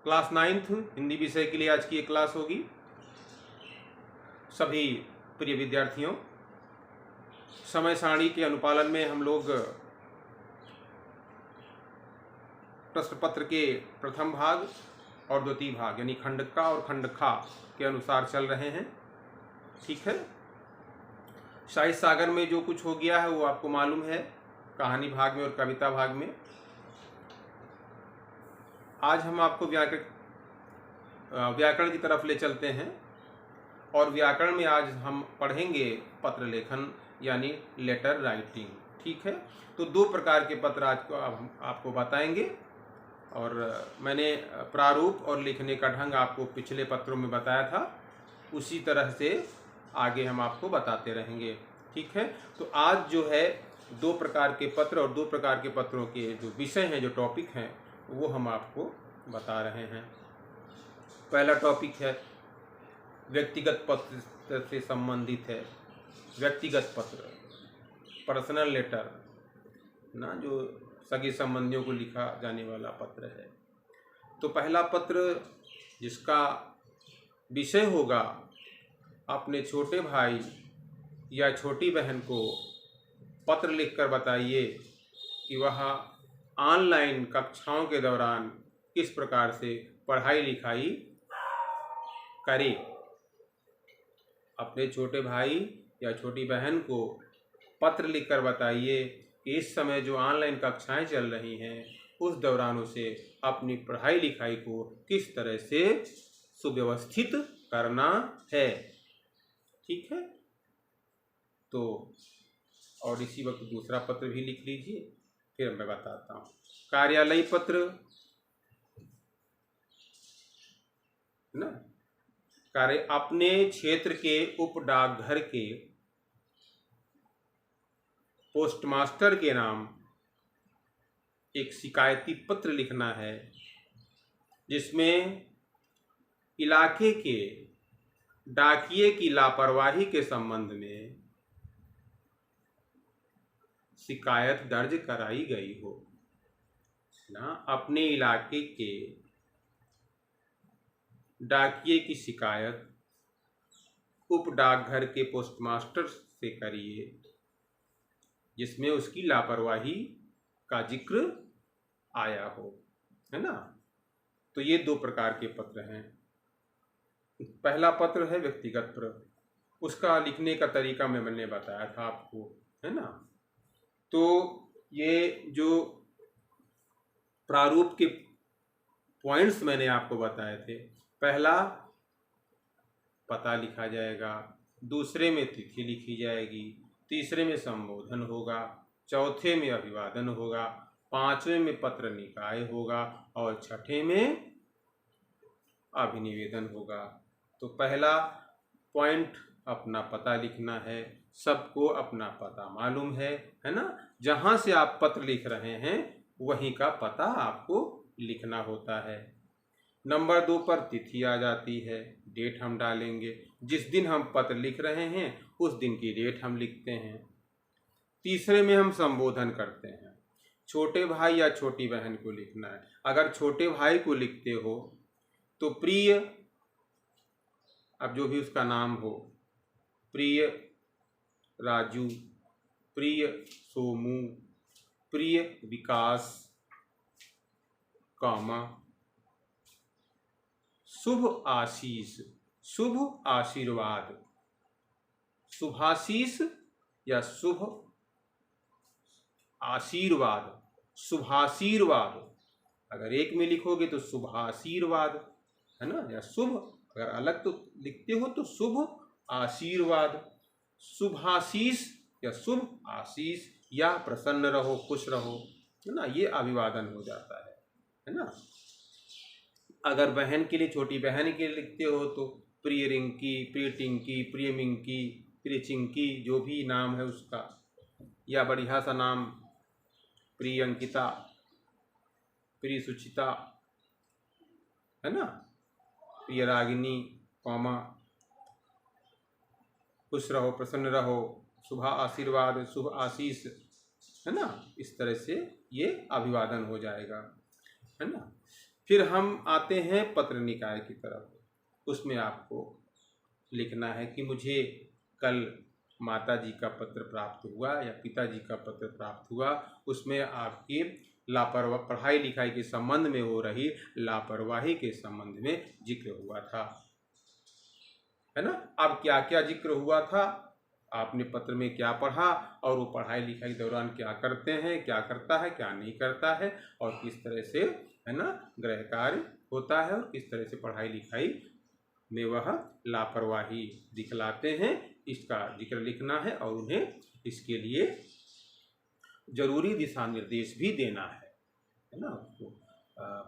Class 9th Hindi विषय के लिए आज की एक क्लास होगी। सभी प्रिय विद्यार्थियों, समय सारणी के अनुपालन में हम लोग प्रश्न पत्र के प्रथम भाग और द्वितीय भाग यानी खंड का और खंड खा के अनुसार चल रहे हैं। ठीक है, साहित्य सागर में जो कुछ हो गया है वो आपको मालूम है, कहानी भाग में और कविता भाग में। आज हम आपको व्याकरण की तरफ ले चलते हैं और व्याकरण में आज हम पढ़ेंगे पत्र लेखन यानी लेटर राइटिंग। ठीक है, तो दो प्रकार के पत्र आज को हम आपको बताएंगे और मैंने प्रारूप और लिखने का ढंग आपको पिछले पत्रों में बताया था, उसी तरह से आगे हम आपको बताते रहेंगे। ठीक है, तो आज जो है दो प्रकार के पत्र और दो प्रकार के पत्रों के जो विषय हैं, जो टॉपिक हैं, वो हम आपको बता रहे हैं। पहला टॉपिक है व्यक्तिगत पत्र से संबंधित है। व्यक्तिगत पत्र, पर्सनल लेटर ना, जो सगे संबंधियों को लिखा जाने वाला पत्र है। तो पहला पत्र जिसका विषय होगा, अपने छोटे भाई या छोटी बहन को पत्र लिखकर बताइए कि वह ऑनलाइन कक्षाओं के दौरान किस प्रकार से पढ़ाई लिखाई करे। अपने छोटे भाई या छोटी बहन को पत्र लिखकर बताइए कि इस समय जो ऑनलाइन कक्षाएं चल रही हैं उस दौरान उसे अपनी पढ़ाई लिखाई को किस तरह से सुव्यवस्थित करना है। ठीक है, तो और इसी वक्त दूसरा पत्र भी लिख लीजिए, फिर मैं बताता हूँ। कार्यालय पत्र ना, अपने क्षेत्र के उप डाकघर के पोस्टमास्टर के नाम एक शिकायती पत्र लिखना है, जिसमें इलाके के डाकिये की लापरवाही के संबंध में शिकायत दर्ज कराई गई हो ना। अपने इलाके के डाकिये की शिकायत उप डाकघर के पोस्टमास्टर से करिए, जिसमें उसकी लापरवाही का जिक्र आया हो, है ना। तो ये दो प्रकार के पत्र हैं। पहला पत्र है व्यक्तिगत पत्र, उसका लिखने का तरीका मैंने बताया था आपको, है ना। तो ये जो प्रारूप के पॉइंट्स मैंने आपको बताए थे, पहला पता लिखा जाएगा, दूसरे में तिथि लिखी जाएगी, तीसरे में संबोधन होगा, चौथे में अभिवादन होगा, पांचवें में पत्र निकाय होगा और छठे में अभिनिवेदन होगा। तो पहला पॉइंट अपना पता लिखना है। सबको अपना पता मालूम है ना। जहाँ से आप पत्र लिख रहे हैं वहीं का पता आपको लिखना होता है। नंबर 2 पर तिथि आ जाती है, डेट हम डालेंगे। जिस दिन हम पत्र लिख रहे हैं उस दिन की डेट हम लिखते हैं। तीसरे में हम संबोधन करते हैं। छोटे भाई या छोटी बहन को लिखना है। अगर छोटे भाई को लिखते हो तो प्रिय, अब जो भी उसका नाम हो, प्रिय राजू, प्रिय सोमू, प्रिय विकास, कामा, शुभ आशीष, शुभ आशीर्वाद, शुभाशीष या शुभ आशीर्वाद, शुभाशीर्वाद। अगर एक में लिखोगे तो शुभाशीर्वाद, है ना, या शुभ, अगर अलग तो लिखते हो तो शुभ आशीर्वाद, शुभाशीष या शुभ आशीष, या प्रसन्न रहो, खुश रहो, है ना, ये अभिवादन हो जाता है ना। अगर बहन के लिए, छोटी बहन के लिए लिखते हो तो प्रिय रिंकी, प्रिय टिंकी, प्रिय मिंकी, प्रिय चिंकी, जो भी नाम है उसका, या बढ़िया सा नाम प्रिय अंकिता, प्रिय सुचिता, है ना, प्रिय रागिनी, कौमा, खुश रहो, प्रसन्न रहो, शुभ आशीर्वाद, शुभ आशीष, है ना। इस तरह से ये अभिवादन हो जाएगा, है ना। फिर हम आते हैं पत्र निकाय की तरफ। उसमें आपको लिखना है कि मुझे कल माता जी का पत्र प्राप्त हुआ या पिताजी का पत्र प्राप्त हुआ, उसमें आपकी लापरवाही, पढ़ाई लिखाई के संबंध में हो रही लापरवाही के संबंध में जिक्र हुआ था, है ना। अब क्या क्या जिक्र हुआ था, आपने पत्र में क्या पढ़ा और वो पढ़ाई लिखाई के दौरान क्या करते हैं, क्या करता है, क्या नहीं करता है, और किस तरह से, है ना, गृह कार्य होता है, और किस तरह से पढ़ाई लिखाई में वह लापरवाही दिखलाते हैं, इसका जिक्र लिखना है। और उन्हें इसके लिए जरूरी दिशा निर्देश भी देना है ना। उसको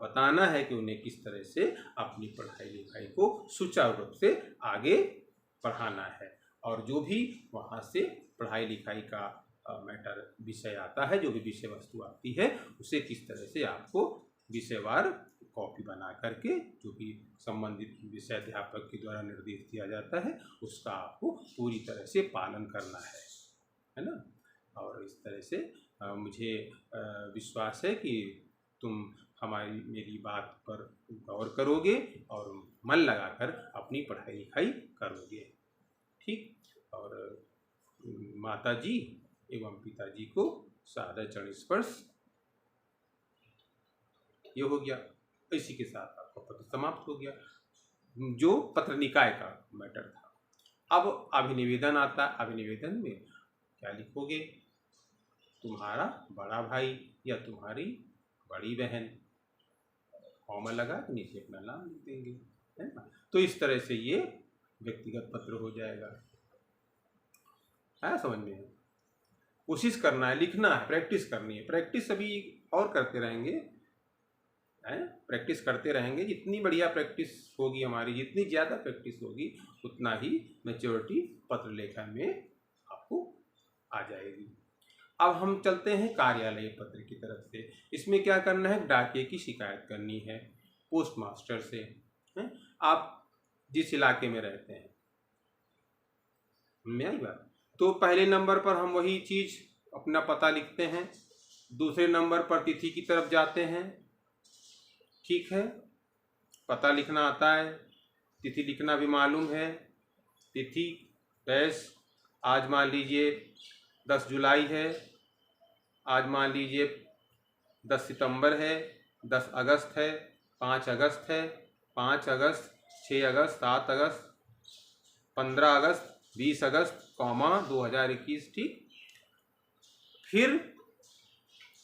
बताना है कि उन्हें किस तरह से अपनी पढ़ाई लिखाई को सुचारू रूप से आगे पढ़ाना है, और जो भी वहाँ से पढ़ाई लिखाई का मैटर विषय आता है, जो भी विषय वस्तु आती है, उसे किस तरह से आपको विषयवार कॉपी बना करके, जो भी संबंधित विषय अध्यापक के द्वारा निर्देश दिया जाता है, उसका आपको पूरी तरह से पालन करना है ना। और इस तरह से मुझे विश्वास है कि तुम मेरी बात पर गौर करोगे और मन लगाकर अपनी पढ़ाई लिखाई करोगे, ठीक। और माता जी एवं पिताजी को सादर चरण स्पर्श, ये हो गया। इसी के साथ आपका पत्र समाप्त हो गया, जो पत्र निकाय का मैटर था। अब अभिनिवेदन आता है। अभिनिवेदन में क्या लिखोगे, तुम्हारा बड़ा भाई या तुम्हारी बड़ी बहन, कॉमा लगा तो नीचे अपना नाम लिख देंगे, है ना। तो इस तरह से ये व्यक्तिगत पत्र हो जाएगा, है समझ में। कोशिश करना है, लिखना है, प्रैक्टिस करनी है। प्रैक्टिस अभी और करते रहेंगे, है, प्रैक्टिस करते रहेंगे। जितनी बढ़िया प्रैक्टिस होगी हमारी, जितनी ज़्यादा प्रैक्टिस होगी, उतना ही मैच्योरिटी पत्र लेखन में आपको आ जाएगी। अब हम चलते हैं कार्यालय पत्र की तरफ से। इसमें क्या करना है, डाकिये की शिकायत करनी है पोस्ट मास्टर से, है? आप जिस इलाके में रहते हैं, में आई बात। तो पहले नंबर पर हम वही चीज़ अपना पता लिखते हैं, दूसरे नंबर पर तिथि की तरफ जाते हैं, ठीक है। पता लिखना आता है, तिथि लिखना भी मालूम है। तिथि डैश, आज मान लीजिए 10 जुलाई है, आज मान लीजिए 10 सितंबर है, 10 अगस्त है, 5 अगस्त है, 5 अगस्त, 6 अगस्त, 7 अगस्त, 15 अगस्त, 20 अगस्त, 2021, ठीक। फिर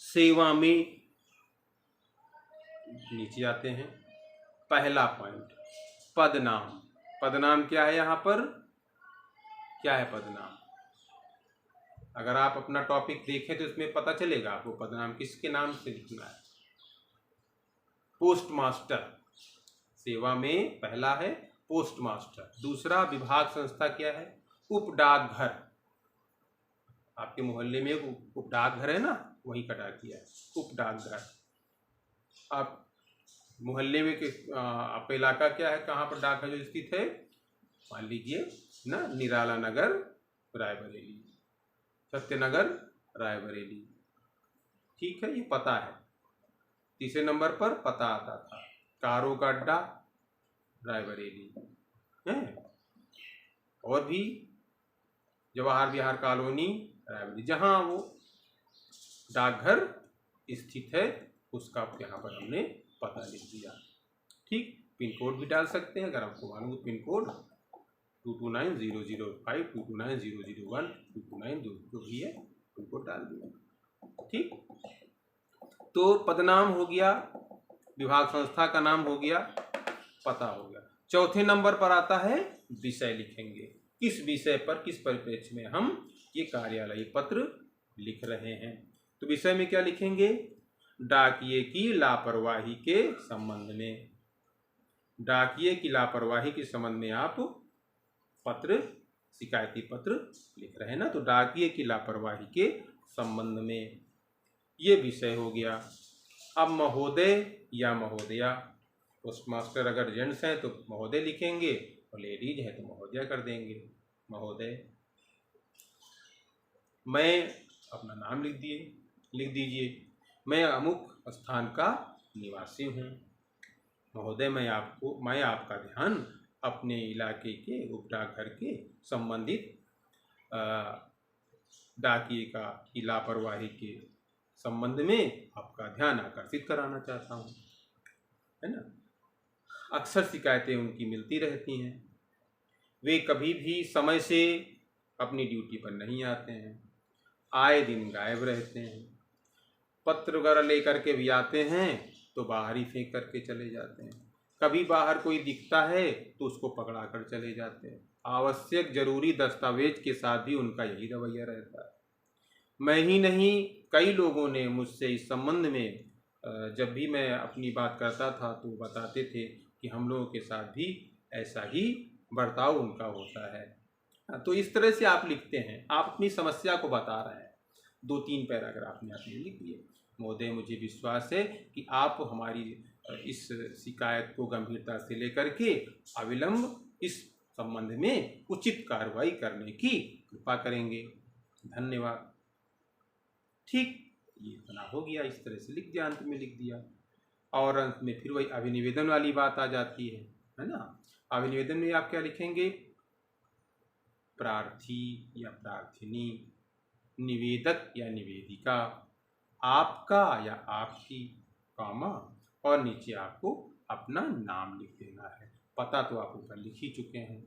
सेवा में नीचे आते हैं। पहला पॉइंट, पदनाम। पदनाम क्या है, यहाँ पर क्या है पदनाम। अगर आप अपना टॉपिक देखें तो इसमें पता चलेगा आपको पदनाम किसके नाम से लिखना है। पोस्ट मास्टर, सेवा में पहला है पोस्ट मास्टर। दूसरा विभाग संस्था क्या है, उप डाकघर। आपके मोहल्ले में उप डाकघर है ना, वहीं का डाकिया है उप डाकघर। आप मोहल्ले में आपका इलाका क्या है, कहाँ पर डाकघर जो स्थित है, मान लीजिए ना, निराला नगर रायबरेली, सत्यनगर रायबरेली, ठीक है, ये पता है। तीसरे नंबर पर पता आता था कारो का अड्डा रायबरेली है, और भी जवाहर विहार कॉलोनी रायबरेली, जहाँ वो डाकघर स्थित है उसका यहाँ पर हमने पता लिख दिया, ठीक। पिन कोड भी डाल सकते हैं अगर आपको मालूम। पिन कोड 229005, 229001, 229 जो भी है, पिन कोड डाल दिया, ठीक। तो पदनाम हो गया, विभाग संस्था का नाम हो गया, पता हो गया। चौथे नंबर पर आता है विषय लिखेंगे। किस विषय पर, किस परिप्रेक्ष्य में हम ये कार्यालय पत्र लिख रहे हैं। तो विषय में क्या लिखेंगे, डाकिये की लापरवाही के संबंध में। डाकिये की लापरवाही के संबंध में आप पत्र, शिकायती पत्र लिख रहे हैं ना, तो डाकिये की लापरवाही के संबंध में ये विषय हो गया। अब महोदय या महोदया, पोस्ट मास्टर अगर जेंट्स हैं तो महोदय लिखेंगे, और लेडीज है तो महोदया कर देंगे, महोदय। मैं अपना नाम लिख दीजिए, मैं अमुक स्थान का निवासी हूँ, महोदय, मैं आपका ध्यान अपने इलाके के उप डाकघर के संबंधित डाकिए की लापरवाही के संबंध में आपका ध्यान आकर्षित कराना चाहता हूँ, है ना। अक्सर शिकायतें उनकी मिलती रहती हैं। वे कभी भी समय से अपनी ड्यूटी पर नहीं आते हैं, आए दिन गायब रहते हैं। पत्र वगैरह लेकर के भी आते हैं तो बाहर ही फेंक करके चले जाते हैं। कभी बाहर कोई दिखता है तो उसको पकड़ा कर चले जाते हैं। आवश्यक जरूरी दस्तावेज के साथ भी उनका यही रवैया रहता है। मैं ही नहीं, कई लोगों ने मुझसे इस संबंध में जब भी मैं अपनी बात करता था तो बताते थे कि हम लोगों के साथ भी ऐसा ही बर्ताव उनका होता है। तो इस तरह से आप लिखते हैं, आप अपनी समस्या को बता रहे हैं। 2-3 पैराग्राफ में आपने लिख दिए। महोदय, मुझे विश्वास है कि आप हमारी इस शिकायत को गंभीरता से लेकर के अविलंब इस संबंध में उचित कार्रवाई करने की कृपा करेंगे। धन्यवाद। ठीक, ये इतना हो गया। इस तरह से लिख दिया, अंत में लिख दिया। और अंत में फिर वही अभिनिवेदन वाली बात आ जाती है ना। अभिनिवेदन में आप क्या लिखेंगे? प्रार्थी या प्रार्थिनी, निवेदक या निवेदिका, आपका या आपकी, कामा, और नीचे आपको अपना नाम लिख देना है। पता तो आप ऊपर लिख ही चुके हैं।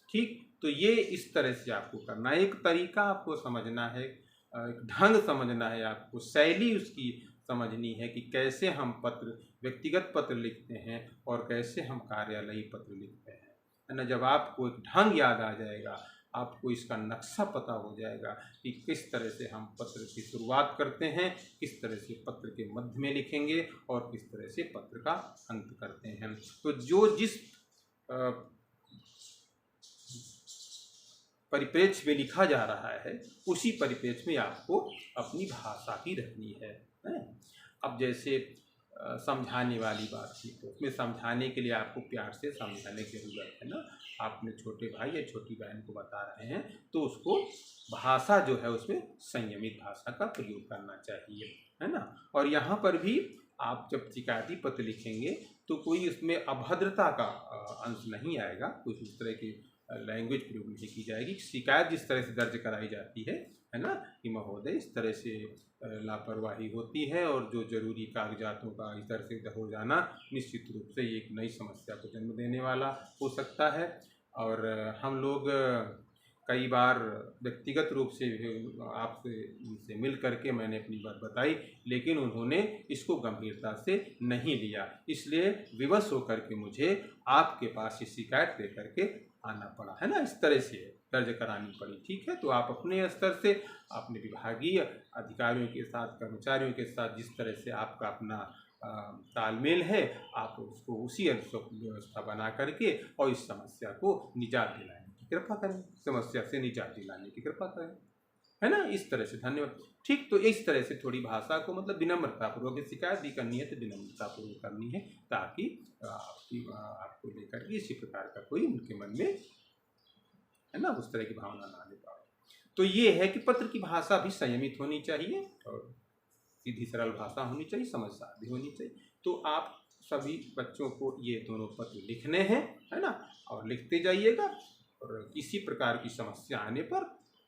ठीक, तो ये इस तरह से आपको करना है। एक तरीका आपको समझना है, एक ढंग समझना है, आपको शैली उसकी समझनी है कि कैसे हम पत्र, व्यक्तिगत पत्र लिखते हैं और कैसे हम कार्यालयी पत्र लिखते हैं, है ना। जब आपको एक ढंग याद आ जाएगा, आपको इसका नक्शा पता हो जाएगा कि किस तरह से हम पत्र की शुरुआत करते हैं, किस तरह से पत्र के मध्य में लिखेंगे और किस तरह से पत्र का अंत करते हैं। तो जो जिस परिप्रेक्ष्य में लिखा जा रहा है उसी परिप्रेक्ष्य में आपको अपनी भाषा की रखनी है। अब जैसे समझाने वाली बात थी, तो उसमें समझाने के लिए आपको प्यार से समझाने की जरूरत है ना। आपने छोटे भाई या छोटी बहन को बता रहे हैं तो उसको भाषा जो है उसमें संयमित भाषा का प्रयोग करना चाहिए, है ना। और यहाँ पर भी आप जब शिकायती पत्र लिखेंगे तो कोई उसमें अभद्रता का अंश नहीं आएगा, कुछ उस तरह की लैंग्वेज प्रयोग नहीं की जाएगी। शिकायत जिस तरह से दर्ज कराई जाती है ना, कि महोदय इस तरह से लापरवाही होती है और जो जरूरी कागजातों का इस तरह से हो जाना निश्चित रूप से एक नई समस्या को जन्म देने वाला हो सकता है। और हम लोग कई बार व्यक्तिगत रूप से आपसे उनसे मिल करके मैंने अपनी बात बताई, लेकिन उन्होंने इसको गंभीरता से नहीं लिया, इसलिए विवश होकर के मुझे आपके पास ये शिकायत लेकर के आना पड़ा, है ना। इस तरह से दर्ज करानी पड़ी। ठीक है, तो आप अपने स्तर से अपने विभागीय अधिकारियों के साथ, कर्मचारियों के साथ जिस तरह से आपका अपना तालमेल है, आप उसको उसी अनुसार व्यवस्था बना करके और इस समस्या को निजात दिलाने की कृपा करें, समस्या से निजात दिलाने की कृपा करें, है ना। इस तरह से धन्यवाद। ठीक, तो इस तरह से थोड़ी भाषा को मतलब विनम्रतापूर्वक, शिकायत भी करनी है तो विनम्रतापूर्वक करनी है, ताकि आपको लेकर के इसी प्रकार का कोई उनके मन में, है ना, उस तरह की भावना ना आने पाए। तो ये है कि पत्र की भाषा भी संयमित होनी चाहिए और सीधी सरल भाषा होनी चाहिए, समझ साध्य होनी चाहिए। तो आप सभी बच्चों को ये दोनों पत्र लिखने हैं, है ना, और लिखते जाइएगा। और किसी प्रकार की समस्या आने पर,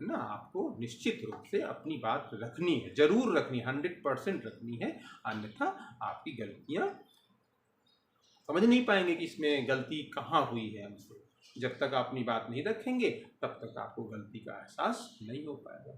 है ना, आपको निश्चित रूप से अपनी बात रखनी है, जरूर रखनी, 100% रखनी है। अन्यथा आपकी गलतियाँ समझ नहीं पाएंगे कि इसमें गलती कहाँ हुई है हमसे। जब तक आप अपनी बात नहीं रखेंगे तब तक आपको गलती का एहसास नहीं हो पाएगा।